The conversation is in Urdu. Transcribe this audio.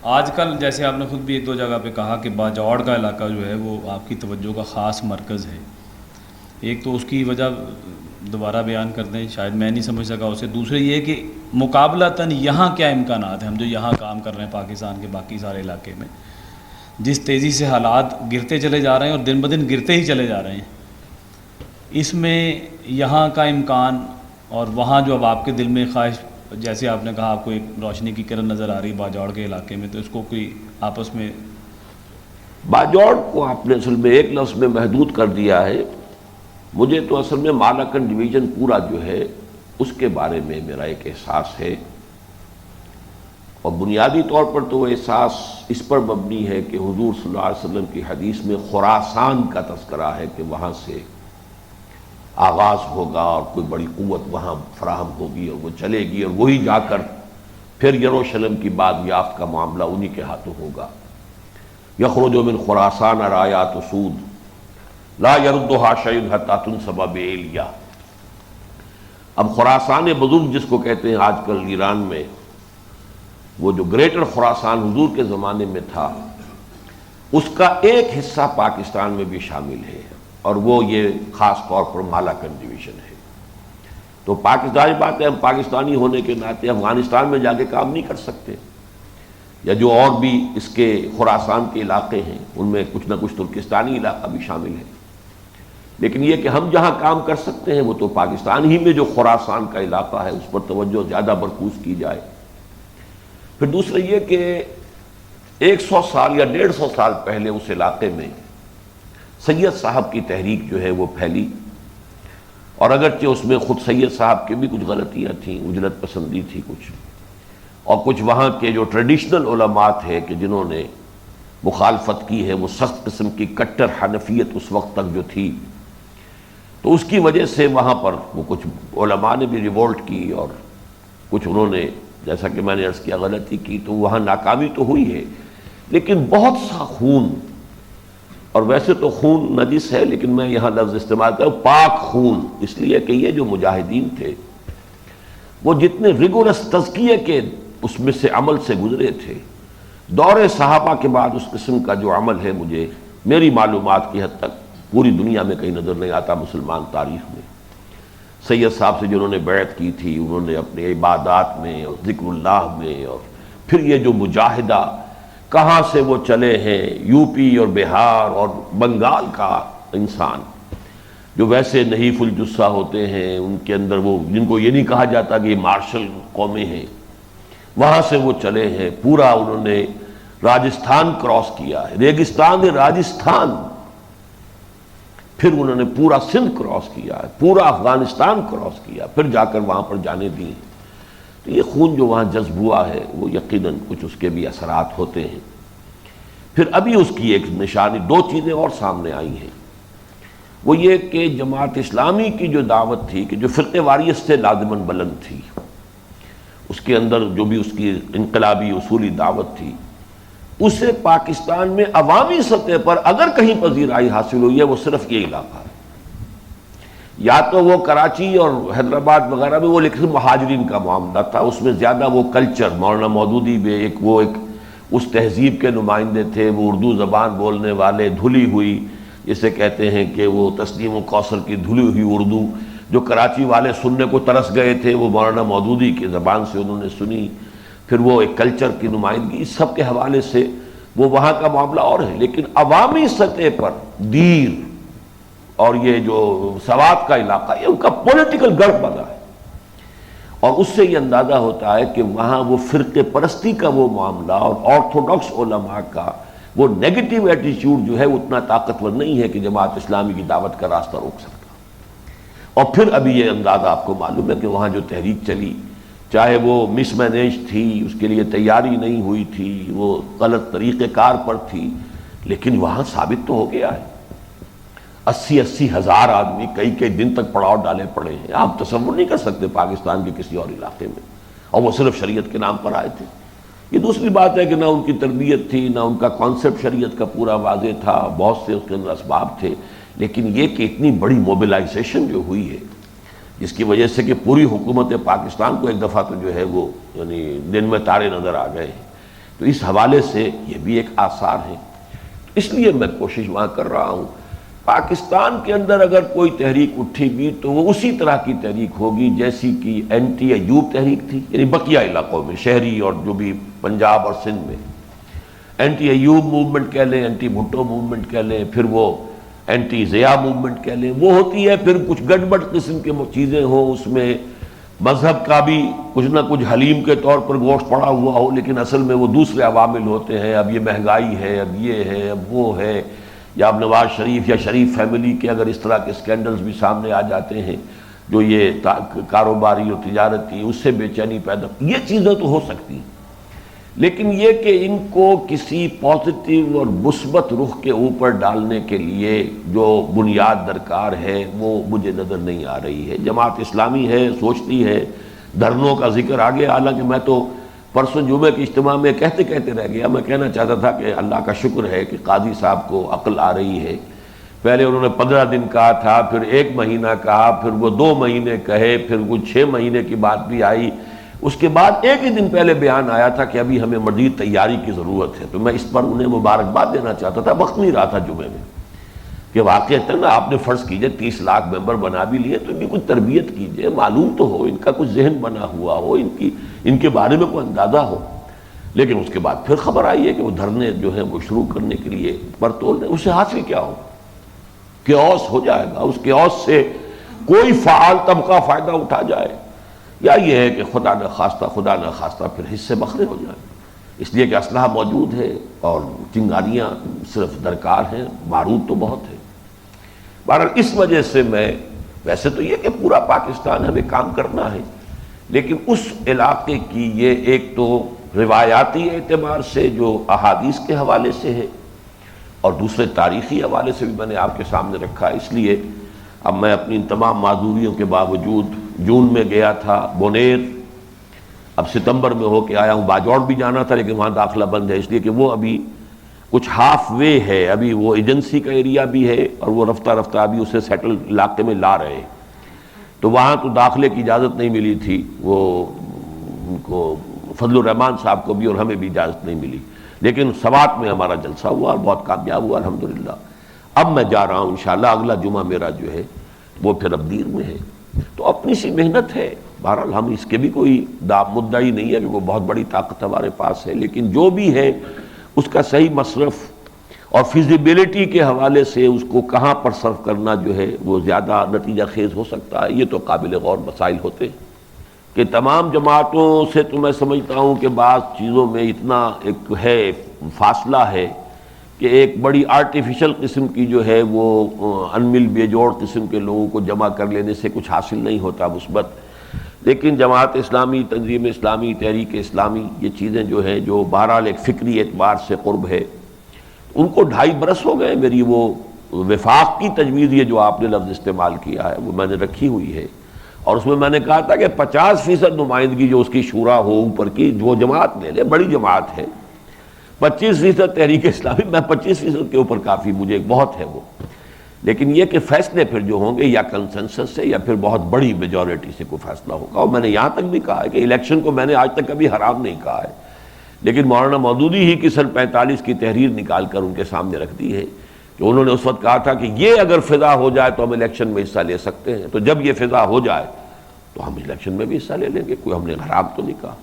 آج کل جیسے آپ نے خود بھی ایک دو جگہ پہ کہا کہ باجوڑ کا علاقہ جو ہے وہ آپ کی توجہ کا خاص مرکز ہے. ایک تو اس کی وجہ دوبارہ بیان کر دیں، شاید میں نہیں سمجھ سکا اسے. دوسرے یہ کہ مقابلتاً یہاں کیا امکانات ہیں، ہم جو یہاں کام کر رہے ہیں پاکستان کے باقی سارے علاقے میں، جس تیزی سے حالات گرتے چلے جا رہے ہیں اور دن بدن گرتے ہی چلے جا رہے ہیں، اس میں یہاں کا امکان اور وہاں جو اب آپ کے دل میں خواہش، جیسے آپ نے کہا آپ کو ایک روشنی کی کرن نظر آ رہی باجوڑ کے علاقے میں، تو اس کو کوئی آپس میں. باجوڑ کو آپ نے اصل میں ایک لفظ میں محدود کر دیا ہے. مجھے تو اصل میں مالاکنڈ ڈویژن پورا جو ہے اس کے بارے میں میرا ایک احساس ہے، اور بنیادی طور پر تو وہ احساس اس پر مبنی ہے کہ حضور صلی اللہ علیہ وسلم کی حدیث میں خراسان کا تذکرہ ہے کہ وہاں سے آغاز ہوگا اور کوئی بڑی قوت وہاں فراہم ہوگی اور وہ چلے گی، اور وہی جا کر پھر یروشلم کی باد یافت کا معاملہ انہی کے ہاتھوں ہوگا. یخرج من خراسان رایات سود لا یردها شیء حتی تنصب بایلیا. اب خراسان بزرگ جس کو کہتے ہیں آج کل ایران میں، وہ جو گریٹر خراسان حضور کے زمانے میں تھا، اس کا ایک حصہ پاکستان میں بھی شامل ہے، اور وہ یہ خاص طور پر مالاکنڈ ڈویژن ہے. تو پاکستانی بات ہے، ہم پاکستانی ہونے کے ناطے افغانستان میں جا کے کام نہیں کر سکتے، یا جو اور بھی اس کے خراسان کے علاقے ہیں ان میں کچھ نہ کچھ ترکستانی علاقہ بھی شامل ہے. لیکن یہ کہ ہم جہاں کام کر سکتے ہیں وہ تو پاکستان ہی میں جو خراسان کا علاقہ ہے اس پر توجہ زیادہ مرکوز کی جائے. پھر دوسرا یہ کہ 100 سال یا 150 سال پہلے اس علاقے میں سید صاحب کی تحریک جو ہے وہ پھیلی، اور اگرچہ اس میں خود سید صاحب کی بھی کچھ غلطیاں تھیں، اجلت پسندی تھی کچھ، اور کچھ وہاں کے جو ٹریڈیشنل علماء تھے کہ جنہوں نے مخالفت کی ہے، وہ سخت قسم کی کٹر حنفیت اس وقت تک جو تھی، تو اس کی وجہ سے وہاں پر وہ کچھ علماء نے بھی ریوولٹ کی، اور کچھ انہوں نے جیسا کہ میں نے عرض کیا غلطی کی، تو وہاں ناکامی تو ہوئی ہے. لیکن بہت سا خون، اور ویسے تو خون نجس ہے لیکن میں یہاں لفظ استعمال کروں پاک خون، اس لیے کہ یہ جو مجاہدین تھے وہ جتنے ریگولس تزکیے کے اس میں سے عمل سے گزرے تھے، دور صحابہ کے بعد اس قسم کا جو عمل ہے مجھے میری معلومات کی حد تک پوری دنیا میں کہیں نظر نہیں آتا. مسلمان تاریخ میں سید صاحب سے جنہوں نے بیعت کی تھی، انہوں نے اپنے عبادات میں اور ذکر اللہ میں، اور پھر یہ جو مجاہدہ کہاں سے وہ چلے ہیں، یو پی اور بہار اور بنگال کا انسان جو ویسے نحیف الجثہ ہوتے ہیں، ان کے اندر وہ جن کو یہ نہیں کہا جاتا کہ یہ مارشل قومیں ہیں، وہاں سے وہ چلے ہیں. پورا انہوں نے راجستھان کراس کیا ہے، ریگستان راجستھان، پھر انہوں نے پورا سندھ کراس کیا ہے، پورا افغانستان کراس کیا، پھر جا کر وہاں پر جانے دی. تو یہ خون جو وہاں جذب ہوا ہے وہ یقیناً کچھ اس کے بھی اثرات ہوتے ہیں. پھر ابھی اس کی ایک نشانی، دو چیزیں اور سامنے آئی ہیں. وہ یہ کہ جماعت اسلامی کی جو دعوت تھی کہ جو فرقہ واریت سے لازماً بلند تھی، اس کے اندر جو بھی اس کی انقلابی اصولی دعوت تھی، اسے پاکستان میں عوامی سطح پر اگر کہیں پذیرائی حاصل ہوئی ہے وہ صرف یہ علاقہ ہے. یا تو وہ کراچی اور حیدرآباد وغیرہ میں وہ لیکن مہاجرین کا معاملہ تھا، اس میں زیادہ وہ کلچر، مولانا مودودی بھی ایک اس تہذیب کے نمائندے تھے، وہ اردو زبان بولنے والے، دھلی ہوئی جسے کہتے ہیں کہ وہ تسنیم و کوثر کی دھلی ہوئی اردو جو کراچی والے سننے کو ترس گئے تھے، وہ مولانا مودودی کی زبان سے انہوں نے سنی. پھر وہ ایک کلچر کی نمائندگی، اس سب کے حوالے سے وہ وہاں کا معاملہ اور ہے. لیکن عوامی سطح پر دیر اور یہ جو سوات کا علاقہ، یہ ان کا پولیٹیکل گڑھ بنا ہے، اور اس سے یہ اندازہ ہوتا ہے کہ وہاں وہ فرقے پرستی کا وہ معاملہ اور آرتھوڈاکس علماء کا وہ نیگیٹو ایٹیچیوڈ جو ہے اتنا طاقتور نہیں ہے کہ جماعت اسلامی کی دعوت کا راستہ روک سکتا. اور پھر ابھی یہ اندازہ آپ کو معلوم ہے کہ وہاں جو تحریک چلی، چاہے وہ مس مینیج تھی، اس کے لیے تیاری نہیں ہوئی تھی، وہ غلط طریقہ کار پر تھی، لیکن وہاں ثابت تو ہو گیا ہے. 80 ہزار آدمی کئی دن تک پڑاؤ ڈالے پڑے ہیں. آپ تصور نہیں کر سکتے پاکستان کے کسی اور علاقے میں، اور وہ صرف شریعت کے نام پر آئے تھے. یہ دوسری بات ہے کہ نہ ان کی تربیت تھی، نہ ان کا کانسیپٹ شریعت کا پورا واضح تھا، بہت سے اس کے اندر اسباب تھے. لیکن یہ کہ اتنی بڑی موبلائزیشن جو ہوئی ہے، جس کی وجہ سے کہ پوری حکومت پاکستان کو ایک دفعہ تو جو ہے وہ یعنی دن میں تارے نظر آ گئے ہیں تو اس حوالے سے یہ بھی ایک آثار ہے. اس لیے میں کوشش وہاں کر رہا ہوں. پاکستان کے اندر اگر کوئی تحریک اٹھے گی تو وہ اسی طرح کی تحریک ہوگی جیسی کہ اینٹی ایوب تحریک تھی، یعنی بقیہ علاقوں میں، شہری اور جو بھی پنجاب اور سندھ میں. اینٹی ایوب موومنٹ کہہ لیں، اینٹی بھٹو موومنٹ کہہ لیں، پھر وہ اینٹی ضیاء موومنٹ کہہ لیں، وہ ہوتی ہے. پھر کچھ گڑبڑ قسم کی چیزیں ہوں، اس میں مذہب کا بھی کچھ نہ کچھ حلیم کے طور پر گوشت پڑا ہوا ہو، لیکن اصل میں وہ دوسرے عوامل ہوتے ہیں. اب یہ مہنگائی ہے، اب یہ ہے، اب وہ ہے، یا اب نواز شریف یا شریف فیملی کے اگر اس طرح کے اسکینڈلز بھی سامنے آ جاتے ہیں جو یہ کاروباری اور تجارتی، اس سے بے چینی پیدا، یہ چیزیں تو ہو سکتی ہیں. لیکن یہ کہ ان کو کسی پازیٹیو اور مثبت رخ کے اوپر ڈالنے کے لیے جو بنیاد درکار ہے وہ مجھے نظر نہیں آ رہی ہے. جماعت اسلامی ہے، سوچتی ہے، دھرنوں کا ذکر آگے، حالانکہ میں تو پرسوں جمعے کے اجتماع میں کہتے کہتے رہ گیا. میں کہنا چاہتا تھا کہ اللہ کا شکر ہے کہ قاضی صاحب کو عقل آ رہی ہے. پہلے انہوں نے 15 دن کہا تھا، پھر 1 مہینہ کہا، پھر وہ 2 مہینے کہے، پھر وہ 6 مہینے کی بات بھی آئی. اس کے بعد 1 ہی دن پہلے بیان آیا تھا کہ ابھی ہمیں مزید تیاری کی ضرورت ہے. تو میں اس پر انہیں مبارکباد دینا چاہتا تھا. وقت نہیں رہا تھا جمعے میں کہ واقعتاً آپ نے فرض کیجئے 30 لاکھ ممبر بنا بھی لیے تو ان کی کچھ تربیت کیجئے، معلوم تو ہو، ان کا کچھ ذہن بنا ہوا ہو، ان کے بارے میں کوئی اندازہ ہو. لیکن اس کے بعد پھر خبر آئی ہے کہ وہ دھرنے جو ہیں وہ شروع کرنے کے لیے پر تول رہے. اس سے حاصل کیا ہو؟ کیوس ہو جائے گا. اس کیوس سے کوئی فعال طبقہ فائدہ اٹھا جائے، یا یہ ہے کہ خدا نہ خواستہ پھر حصے بکھرے ہو جائیں. اس لیے کہ اسلحہ موجود ہے اور چنگاریاں صرف درکار ہیں، بارود تو بہت ہے. بہرحال اس وجہ سے میں، ویسے تو یہ کہ پورا پاکستان ہمیں کام کرنا ہے، لیکن اس علاقے کی یہ ایک تو روایاتی اعتبار سے جو احادیث کے حوالے سے ہے، اور دوسرے تاریخی حوالے سے بھی میں نے آپ کے سامنے رکھا. اس لیے اب میں اپنی ان تمام معذوریوں کے باوجود جون میں گیا تھا بونیر، اب ستمبر میں ہو کے آیا ہوں. باجوڑ بھی جانا تھا لیکن وہاں داخلہ بند ہے، اس لیے کہ وہ ابھی کچھ ہاف وے ہے، ابھی وہ ایجنسی کا ایریا بھی ہے اور وہ رفتہ رفتہ ابھی اسے سیٹل علاقے میں لا رہے ہیں. تو وہاں تو داخلے کی اجازت نہیں ملی تھی، وہ ان کو فضل الرحمان صاحب کو بھی اور ہمیں بھی اجازت نہیں ملی. لیکن سوات میں ہمارا جلسہ ہوا اور بہت کامیاب ہوا الحمدللہ. اب میں جا رہا ہوں انشاءاللہ، اگلا جمعہ میرا جو ہے وہ پھر اب دیر میں ہے. تو اپنی سی محنت ہے. بہرحال ہم اس کے بھی کوئی مدعی نہیں ہے کہ وہ بہت بڑی طاقت ہمارے پاس ہے، لیکن جو بھی ہے اس کا صحیح مصرف اور فیزیبلٹی کے حوالے سے اس کو کہاں پر صرف کرنا جو ہے وہ زیادہ نتیجہ خیز ہو سکتا ہے. یہ تو قابل غور مسائل ہوتے ہیں کہ تمام جماعتوں سے تو میں سمجھتا ہوں کہ بعض چیزوں میں اتنا ایک ہے فاصلہ ہے کہ ایک بڑی آرٹیفیشل قسم کی جو ہے وہ انمل بے جوڑ قسم کے لوگوں کو جمع کر لینے سے کچھ حاصل نہیں ہوتا مثبت. لیکن جماعت اسلامی، تنظیم اسلامی، تحریک اسلامی، یہ چیزیں جو ہیں جو بہرحال ایک فکری اعتبار سے قرب ہے، ان کو 2.5 برس ہو گئے. میری وہ وفاق کی تجویز، یہ جو آپ نے لفظ استعمال کیا ہے، وہ میں نے رکھی ہوئی ہے، اور اس میں میں نے کہا تھا کہ 50% نمائندگی جو اس کی شورا ہو اوپر کی، جو جماعت لے لے، بڑی جماعت ہے. 25% تحریک اسلامی، میں 25% کے اوپر کافی، مجھے بہت ہے وہ. لیکن یہ کہ فیصلے پھر جو ہوں گے یا کنسنسس سے یا پھر بہت بڑی میجورٹی سے کوئی فیصلہ ہوگا. اور میں نے یہاں تک بھی کہا ہے کہ الیکشن کو میں نے آج تک کبھی حرام نہیں کہا ہے، لیکن مولانا مودودی ہی کی سن 45 کی تحریر نکال کر ان کے سامنے رکھ دی ہے کہ انہوں نے اس وقت کہا تھا کہ یہ اگر فضا ہو جائے تو ہم الیکشن میں حصہ لے سکتے ہیں. تو جب یہ فضا ہو جائے تو ہم الیکشن میں بھی حصہ لے لیں گے، کوئی ہم نے حرام تو نہیں کہا.